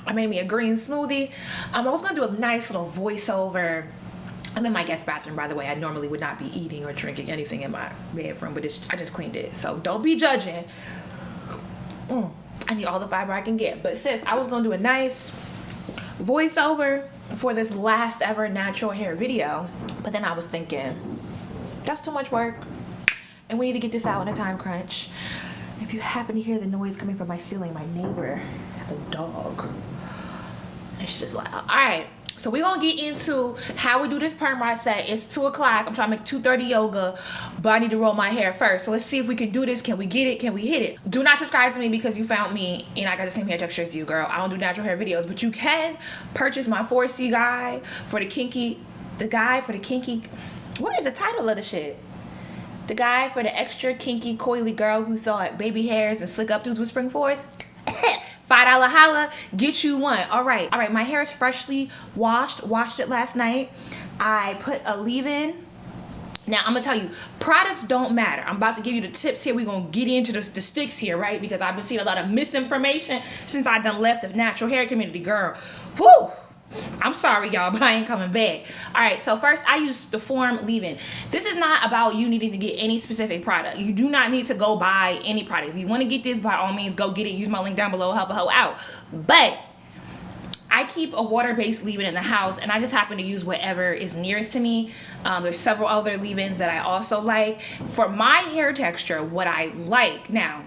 I made me a green smoothie. I was gonna do a nice little voiceover. I'm in my guest bathroom, by the way. I normally would not be eating or drinking anything in my bedroom, but I just cleaned it, so don't be judging. I need all the fiber I can get. But sis, I was gonna do a nice voiceover for this last ever natural hair video, but then I was thinking, that's too much work, and we need to get this out in a time crunch. If you happen to hear the noise coming from my ceiling, my neighbor has a dog. And she just loud. All right, so we're gonna get into how we do this perm reset. It's 2 o'clock. I'm trying to make 2:30 yoga, but I need to roll my hair first. So let's see if we can do this. Can we get it? Can we hit it? Do not subscribe to me because you found me and I got the same hair texture as you, girl. I don't do natural hair videos, but you can purchase my 4C guide for the kinky, what is the title of the shit? The guide for the extra kinky coily girl who thought baby hairs and slick updos would spring forth. $5 holla, get you one. All right, my hair is freshly washed it last night. I put a leave-in. Now I'm gonna tell you, products don't matter. I'm about to give you the tips here. We're gonna get into the sticks here, right? Because I've been seeing a lot of misinformation since I done left the natural hair community, girl. Whoo! I'm sorry, y'all, but I ain't coming back. All right, so first I use the Form leave-in. This is not about you needing to get any specific product. You do not need to go buy any product. If you want to get this, by all means, go get it. Use my link down below, help a hoe out. But I keep a water-based leave-in in the house, and I just happen to use whatever is nearest to me. There's several other leave-ins that I also like. For my hair texture, what I like now,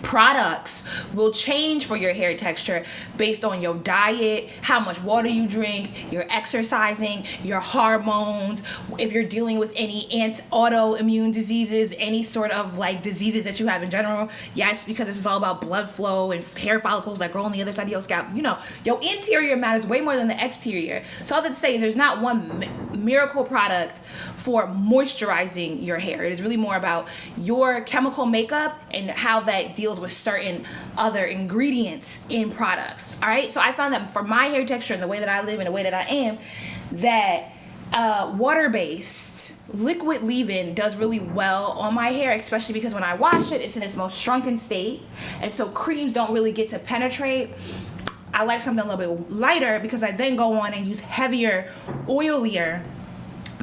products will change for your hair texture based on your diet, how much water you drink, your exercising, your hormones, if you're dealing with any autoimmune diseases, any sort of like diseases that you have in general. Yes, because this is all about blood flow and hair follicles that grow on the other side of your scalp. You know, your interior matters way more than the exterior. So all that to say is there's not one miracle product for moisturizing your hair. It is really more about your chemical makeup and how that deals with certain other ingredients in products. All right, so I found that for my hair texture and the way that I live and the way that I am, that water-based liquid leave-in does really well on my hair, especially because when I wash it, it's in its most shrunken state, and so creams don't really get to penetrate. I like something a little bit lighter because I then go on and use heavier, oilier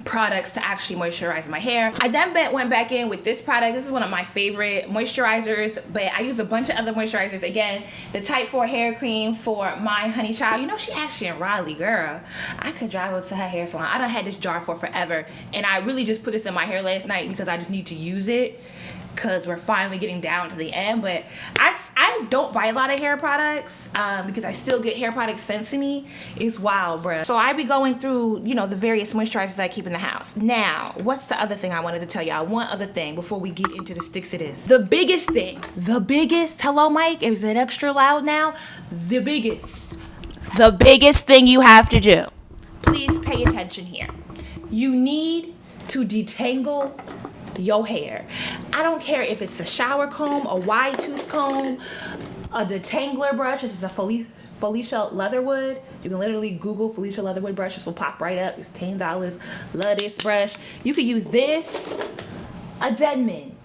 products to actually moisturize my hair. I then went back in with this product. This is one of my favorite moisturizers, but I use a bunch of other moisturizers. Again, the Type 4 hair cream for my honey child. You know, she actually in Raleigh, girl. I could drive up to her hair salon. I done had this jar for forever, and I really just put this in my hair last night because I just need to use it because we're finally getting down to the end. But I don't buy a lot of hair products because I still get hair products sent to me. It's wild, bruh. So I be going through, you know, the various moisturizers I keep in the house. Now, what's the other thing I wanted to tell y'all? One other thing before we get into the sticks of this. The biggest thing, hello Mike, is it extra loud now? The biggest thing you have to do, please pay attention here. You need to detangle your hair. I don't care if it's a shower comb, a wide tooth comb, a detangler brush. This is a Felicia Leatherwood. You can literally Google Felicia Leatherwood brush. This will pop right up. It's $10. Love this brush. You can use this, a Deadman.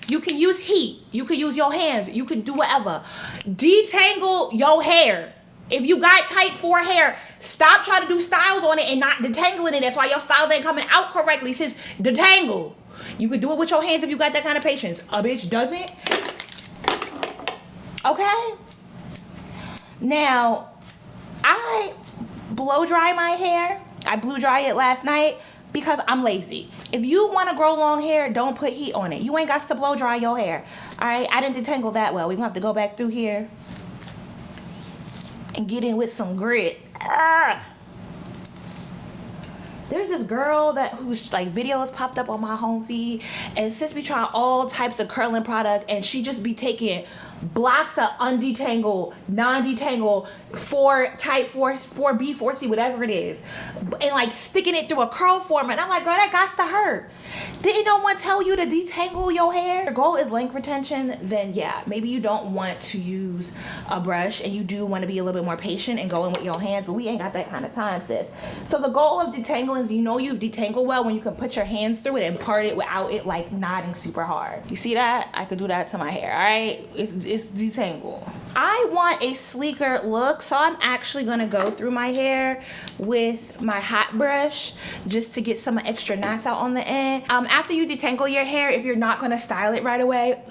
You can use heat. You can use your hands. You can do whatever. Detangle your hair. If you got Type 4 hair, stop trying to do styles on it and not detangling it. That's why your styles ain't coming out correctly. It says detangle. You could do it with your hands if you got that kind of patience. A bitch doesn't. Okay? Now, I blow dry my hair. I blew dry it last night because I'm lazy. If you want to grow long hair, don't put heat on it. You ain't got to blow dry your hair. All right? I didn't detangle that well. We're going to have to go back through here and get in with some grit. There's this girl whose like videos popped up on my home feed, and sis be trying all types of curling product, and she just be taking blocks of undetangled, non-detangled, Type 4, 4B, 4C, whatever it is, and like sticking it through a curl form. And I'm like, girl, that got to hurt. Didn't no one tell you to detangle your hair? Your goal is length retention, then yeah, maybe you don't want to use a brush and you do want to be a little bit more patient and go in with your hands, but we ain't got that kind of time, sis. So the goal of detangling is, you know, you've detangled well when you can put your hands through it and part it without it like knotting super hard. You see that? I could do that to my hair, all right? is detangle. I want a sleeker look, so I'm actually gonna go through my hair with my hot brush just to get some extra knots out on the end. After you detangle your hair, if you're not gonna style it right away,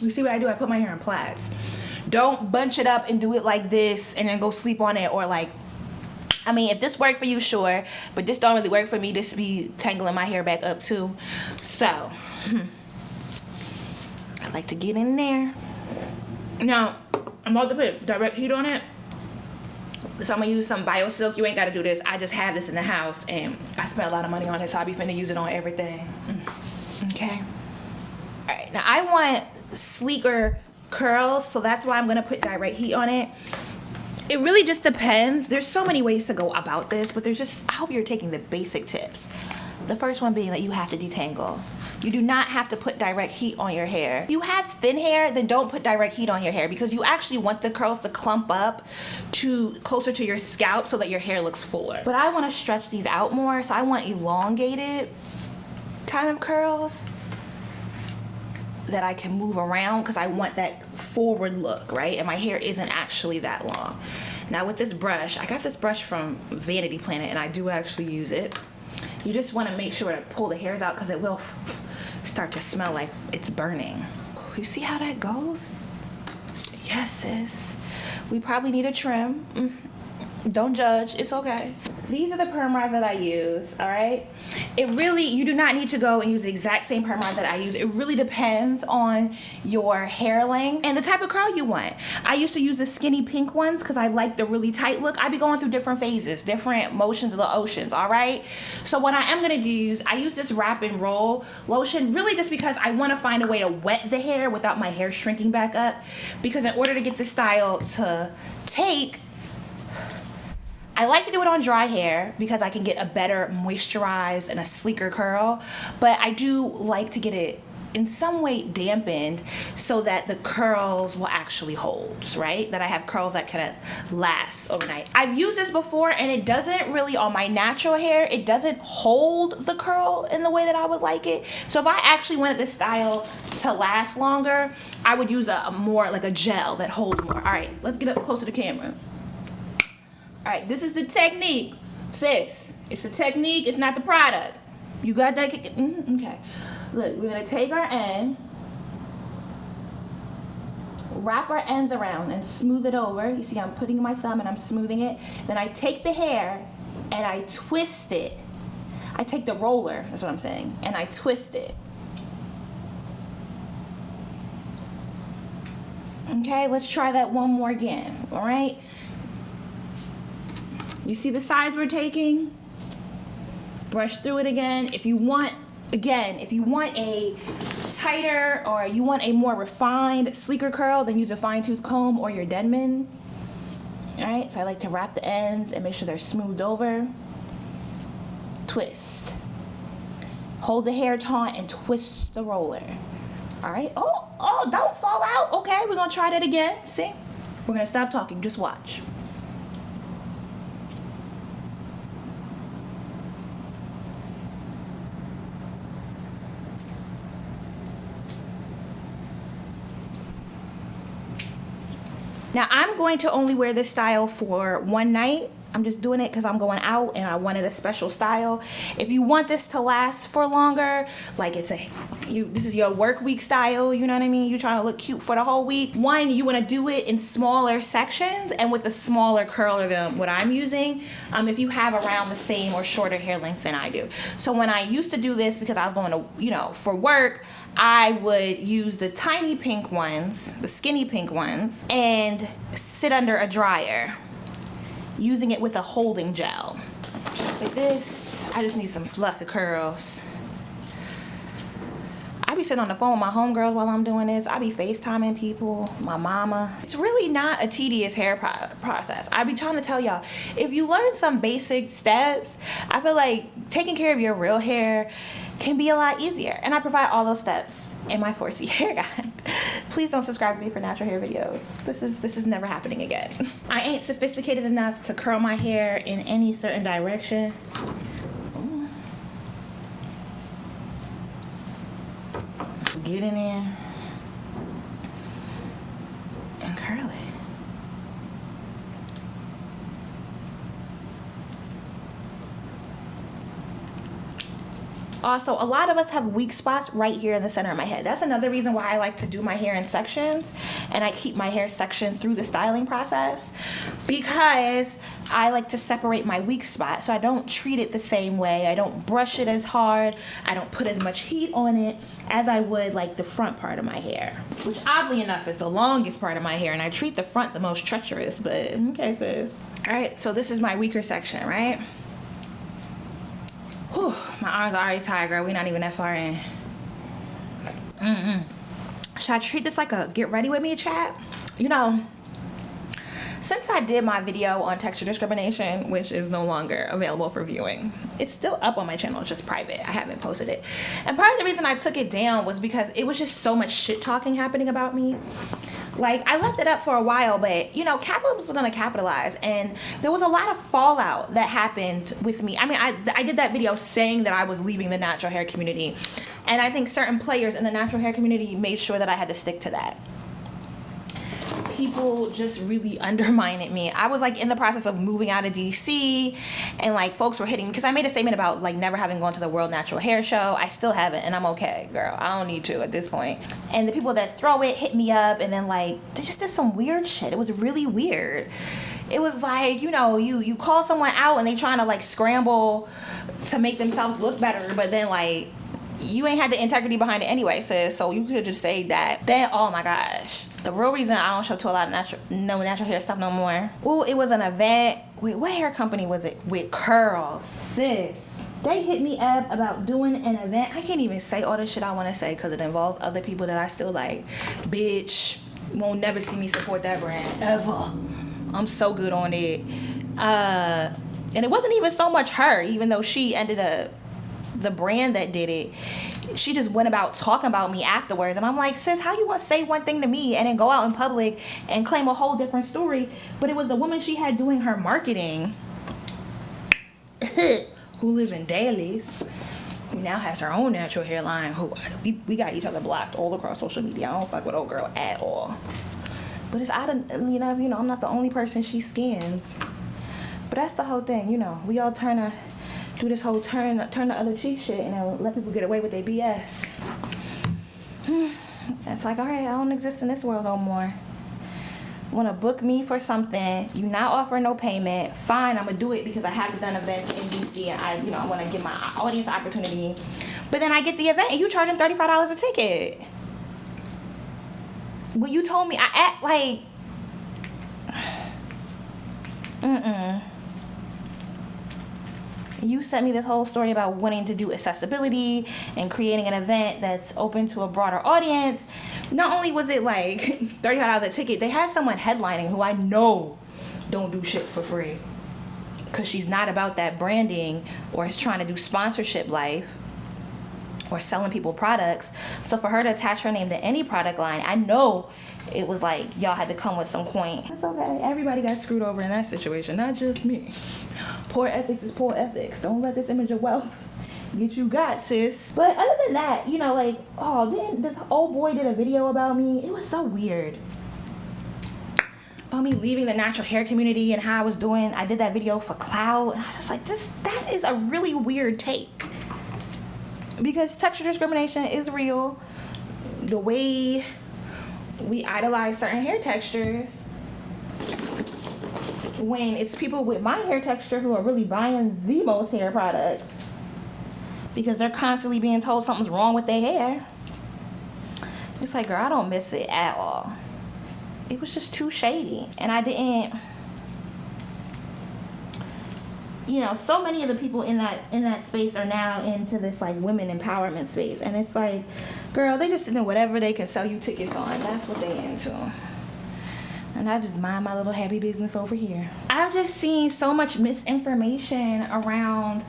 you see what I do? I put my hair in plaits. Don't bunch it up and do it like this and then go sleep on it, or like, I mean, if this worked for you, sure, but this don't really work for me. This be tangling my hair back up too. So, I like to get in there. Now, I'm about to put direct heat on it. So I'm gonna use some Bio Silk. You ain't gotta do this. I just have this in the house and I spent a lot of money on it, so I'll be finna use it on everything. Okay. All right, now I want sleeker curls, so that's why I'm gonna put direct heat on it. It really just depends. There's so many ways to go about this, but there's just, I hope you're taking the basic tips. The first one being that you have to detangle. You do not have to put direct heat on your hair. If you have thin hair, then don't put direct heat on your hair, because you actually want the curls to clump up to closer to your scalp so that your hair looks fuller. But I want to stretch these out more, so I want elongated kind of curls that I can move around, because I want that forward look, right? And my hair isn't actually that long. Now with this brush, I got this brush from Vanity Planet and I do actually use it. You just want to make sure to pull the hairs out, because it will start to smell like it's burning. You see how that goes? Yes, sis. We probably need a trim. Don't judge, it's okay. These are the perm rods that I use, all right? It really, you do not need to go and use the exact same perm rods that I use. It really depends on your hair length and the type of curl you want. I used to use the skinny pink ones because I like the really tight look. I be going through different phases, different motions of the oceans, all right? So what I am gonna use, I use this wrap and roll lotion really just because I wanna find a way to wet the hair without my hair shrinking back up, because in order to get this style to take, I like to do it on dry hair because I can get a better moisturized and a sleeker curl, but I do like to get it in some way dampened so that the curls will actually hold, right? That I have curls that kind of last overnight. I've used this before and it doesn't really, on my natural hair, it doesn't hold the curl in the way that I would like it. So if I actually wanted this style to last longer, I would use a more like a gel that holds more. All right, let's get up close to the camera. All right, this is the technique, sis. It's the technique, it's not the product. You got that? Okay. Look, we're gonna take our end, wrap our ends around and smooth it over. You see I'm putting my thumb and I'm smoothing it. Then I take the hair and I twist it. I take the roller, that's what I'm saying, and I twist it. Okay, let's try that one more again, all right? You see the sides we're taking? Brush through it again. If you want, again, if you want a tighter or you want a more refined, sleeker curl, then use a fine tooth comb or your Denman. All right, so I like to wrap the ends and make sure they're smoothed over. Twist. Hold the hair taut and twist the roller. All right, oh, don't fall out. Okay, we're gonna try that again, see? We're gonna stop talking, just watch. Now I'm going to only wear this style for one night. I'm just doing it because I'm going out and I wanted a special style. If you want this to last for longer, like this is your work week style, you know what I mean? You're trying to look cute for the whole week. One, you want to do it in smaller sections and with a smaller curler than what I'm using, if you have around the same or shorter hair length than I do. So when I used to do this, because I was going to, for work, I would use the tiny pink ones, the skinny pink ones, and sit under a dryer, using it with a holding gel. Like this, I just need some fluffy curls. I be sitting on the phone with my homegirls while I'm doing this. I be FaceTiming people, my mama. It's really not a tedious hair process. I be trying to tell y'all, if you learn some basic steps, I feel like taking care of your real hair can be a lot easier. And I provide all those steps in my 4C hair guide. Please don't subscribe to me for natural hair videos. This is never happening again. I ain't sophisticated enough to curl my hair in any certain direction. Get in there. Also, a lot of us have weak spots right here in the center of my head. That's another reason why I like to do my hair in sections, and I keep my hair sectioned through the styling process, because I like to separate my weak spot, so I don't treat it the same way. I don't brush it as hard. I don't put as much heat on it as I would like the front part of my hair, which oddly enough is the longest part of my hair, and I treat the front the most treacherous, but okay, sis. All right, so this is my weaker section, right? Whew, my arms are already tired, girl. We're not even that far in. Should I treat this like a get ready with me chat? You know, since I did my video on texture discrimination, which is no longer available for viewing, it's still up on my channel, it's just private. I haven't posted it. And part of the reason I took it down was because it was just so much shit talking happening about me. Like, I left it up for a while, but, you know, capitalism is gonna capitalize, and there was a lot of fallout that happened with me. I mean, I did that video saying that I was leaving the natural hair community, and I think certain players in the natural hair community made sure that I had to stick to that. People just really undermined me. I was like in the process of moving out of DC, and like folks were hitting me because I made a statement about like never having gone to the World Natural Hair Show. I still haven't, and I'm okay, girl. I don't need to at this point. And the people that throw it hit me up, and then like they just did some weird shit. It was really weird. It was like, you know, you call someone out and they trying to like scramble to make themselves look better, but then like you ain't had the integrity behind it anyway, sis, so you could just say that. Then, oh my gosh, the real reason I don't show to a lot of natural hair stuff no more. Oh, it was an event. Wait, what hair company was it? With Curls. Sis, they hit me up about doing an event. I can't even say all the shit I want to say because it involves other people that I still like. Bitch, won't never see me support that brand, ever. I'm so good on it. And it wasn't even so much her, even though she ended up, the brand that did it, she just went about talking about me afterwards, and I'm like, sis, how you want to say one thing to me and then go out in public and claim a whole different story? But it was the woman she had doing her marketing who lives in Dallas, who now has her own natural hairline, who we got each other blocked all across social media. I don't fuck with old girl at all, but it's out of, you know, I'm not the only person she skins. But that's the whole thing, you know, we all do this whole turn the other cheek shit and let people get away with their BS. It's like, all right, I don't exist in this world no more. Want to book me for something, you not offer no payment, fine, I'm gonna do it because I haven't done events in DC and I want to give my audience opportunity. But then I get the event and you charging $35 a ticket. Well, you told me I act like you sent me this whole story about wanting to do accessibility and creating an event that's open to a broader audience. Not only was it like $35 a ticket, they had someone headlining who I know don't do shit for free, because she's not about that branding or is trying to do sponsorship life or selling people products. So for her to attach her name to any product line, I know it was like y'all had to come with some coin. That's okay. Everybody got screwed over in that situation, not just me. Poor ethics is poor ethics. Don't let this image of wealth get you got, sis. But other than that, you know, like, oh, then this old boy did a video about me. It was so weird. About me leaving the natural hair community and how I did that video for clout. And I was just like, that is a really weird take. Because texture discrimination is real. The way we idolize certain hair textures, when it's people with my hair texture who are really buying the most hair products because they're constantly being told something's wrong with their hair. It's like, girl, I don't miss it at all. It was just too shady. And I didn't, you know, so many of the people in that space are now into this like women empowerment space, and it's like, girl, they just do whatever they can sell you tickets on. That's what they into. And I just mind my little happy business over here. I've just seen so much misinformation around,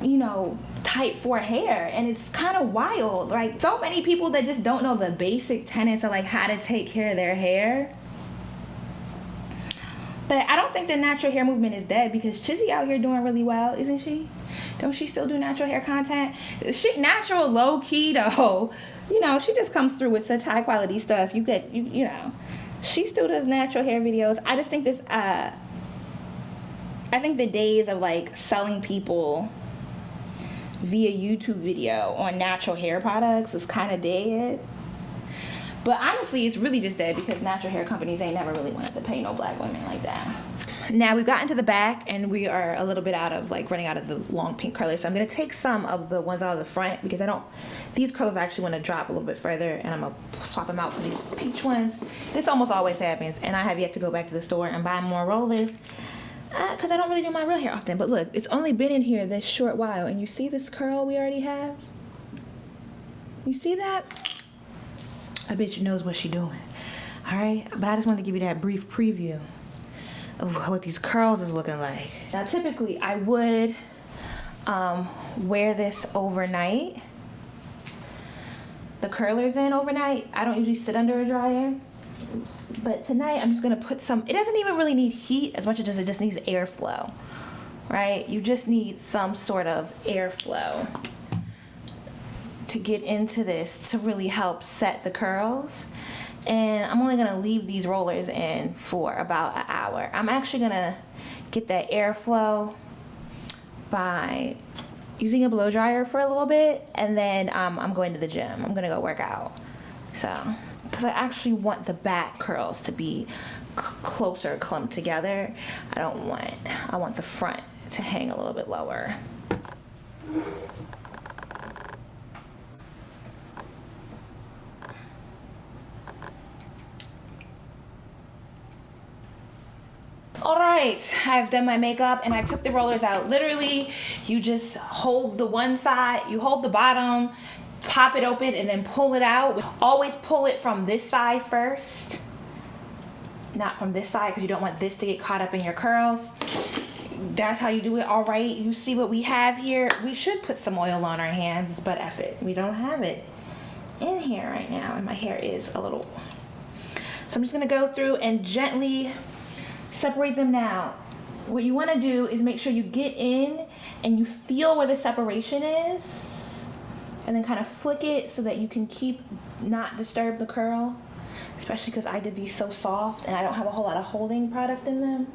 you know, type 4 hair, and it's kind of wild. Like, so many people that just don't know the basic tenets of like how to take care of their hair. But I don't think the natural hair movement is dead, because Chizzy out here doing really well, isn't she? Don't she still do natural hair content? She natural low key though. You know, she just comes through with such high quality stuff. You know, she still does natural hair videos. I just think I think the days of like selling people via YouTube video on natural hair products is kind of dead. But honestly, it's really just dead because natural hair companies ain't never really wanted to pay no black women like that. Now we've gotten to the back and we are a little bit out of, like, running out of the long pink curlers. So I'm gonna take some of the ones out of the front because these curls I actually want to drop a little bit further, and I'm gonna swap them out for these peach ones. This almost always happens, and I have yet to go back to the store and buy more rollers because I don't really do my real hair often. But look, it's only been in here this short while, and you see this curl we already have? You see that? I bet you knows what she doing. All right, but I just wanted to give you that brief preview of what these curls is looking like. Now, typically I would wear this overnight. The curlers in overnight. I don't usually sit under a dryer, but tonight I'm just gonna put some. It doesn't even really need heat as much as it just needs airflow, right? You just need some sort of airflow to get into this to really help set the curls. And I'm only gonna leave these rollers in for about an hour. I'm actually gonna get that airflow by using a blow dryer for a little bit, and then I'm going to the gym. I'm gonna go work out. So, because I actually want the back curls to be closer clumped together. I want the front to hang a little bit lower. All right, I've done my makeup and I took the rollers out. Literally, you just hold the one side, you hold the bottom, pop it open, and then pull it out. Always pull it from this side first, not from this side, because you don't want this to get caught up in your curls. That's how you do it. All right, you see what we have here? We should put some oil on our hands, but F it. We don't have it in here right now, and my hair is a little. So I'm just gonna go through and gently separate them now. What you want to do is make sure you get in and you feel where the separation is, and then kind of flick it so that you can not disturb the curl, especially because I did these so soft and I don't have a whole lot of holding product in them.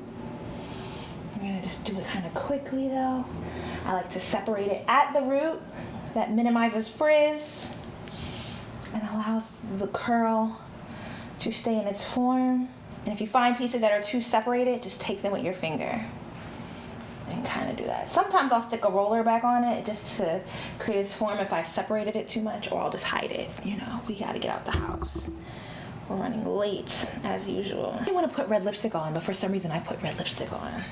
I'm gonna just do it kind of quickly though. I like to separate it at the root. That minimizes frizz and allows the curl to stay in its form. And if you find pieces that are too separated, just take them with your finger and kind of do that. Sometimes I'll stick a roller back on it just to create its form if I separated it too much, or I'll just hide it. You know, we gotta get out the house. We're running late as usual. I didn't want to put red lipstick on, but for some reason I put red lipstick on.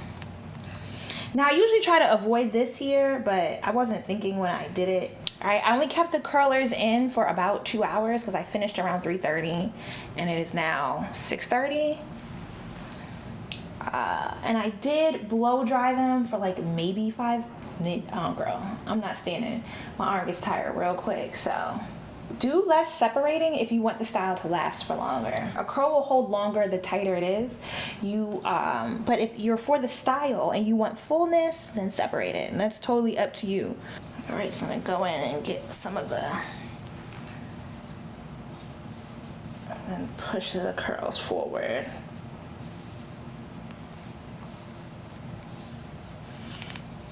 Now I usually try to avoid this here, but I wasn't thinking when I did it. All right, I only kept the curlers in for about 2 hours because I finished around 3:30 and it is now 6:30. And I did blow dry them for like maybe 5 minutes. Oh girl, I'm not standing. My arm gets tired real quick, so. Do less separating if you want the style to last for longer. A curl will hold longer the tighter it is. But if you're for the style and you want fullness, then separate it, and that's totally up to you. All right, so I'm gonna go in and get some of the, and then push the curls forward.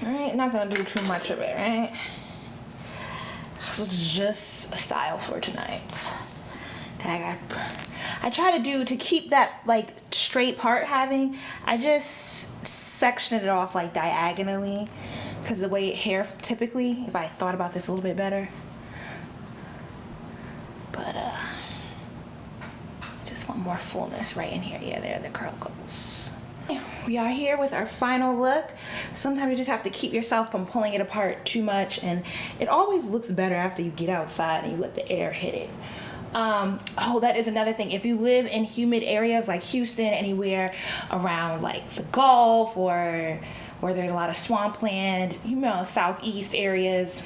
All right, not gonna do too much of it, right? So it's just a style for tonight. I try to do, to keep that like straight part having, I just section it off like diagonally, because the way hair typically, if I thought about this a little bit better, but just want more fullness right in here. Yeah, there the curl goes. We are here with our final look. Sometimes you just have to keep yourself from pulling it apart too much, and it always looks better after you get outside and you let the air hit it. Oh, that is another thing. If you live in humid areas like Houston, anywhere around like the Gulf or where there's a lot of swampland, you know, southeast areas,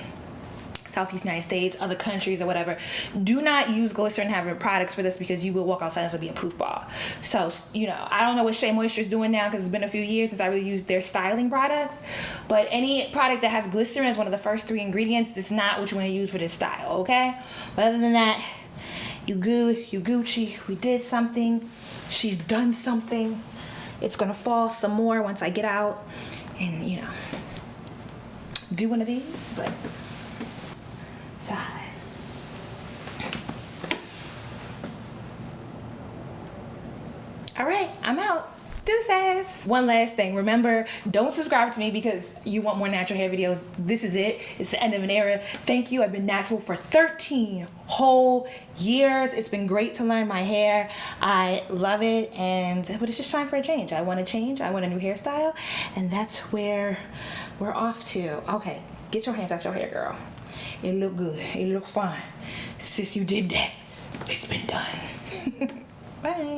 Southeast United States, other countries or whatever, do not use glycerin having products for this, because you will walk outside and this will be a poof ball. So, you know, I don't know what Shea Moisture is doing now because it's been a few years since I really used their styling products, but any product that has glycerin as one of the first 3 ingredients, it's not what you want to use for this style, okay? But other than that, you good, you Gucci. We did something. She's done something. It's gonna fall some more once I get out, and you know, do one of these, but side. All right, I'm out. Deuces. One last thing. Remember, don't subscribe to me because you want more natural hair videos. This is it. It's the end of an era. Thank you. I've been natural for 13 whole years. It's been great to learn my hair. I love it, but it's just time for a change. I want to change. I want a new hairstyle, and that's where we're off to. Okay, get your hands out your hair, girl. It look good. It look fine. Sis, you did that. It's been done. Bye.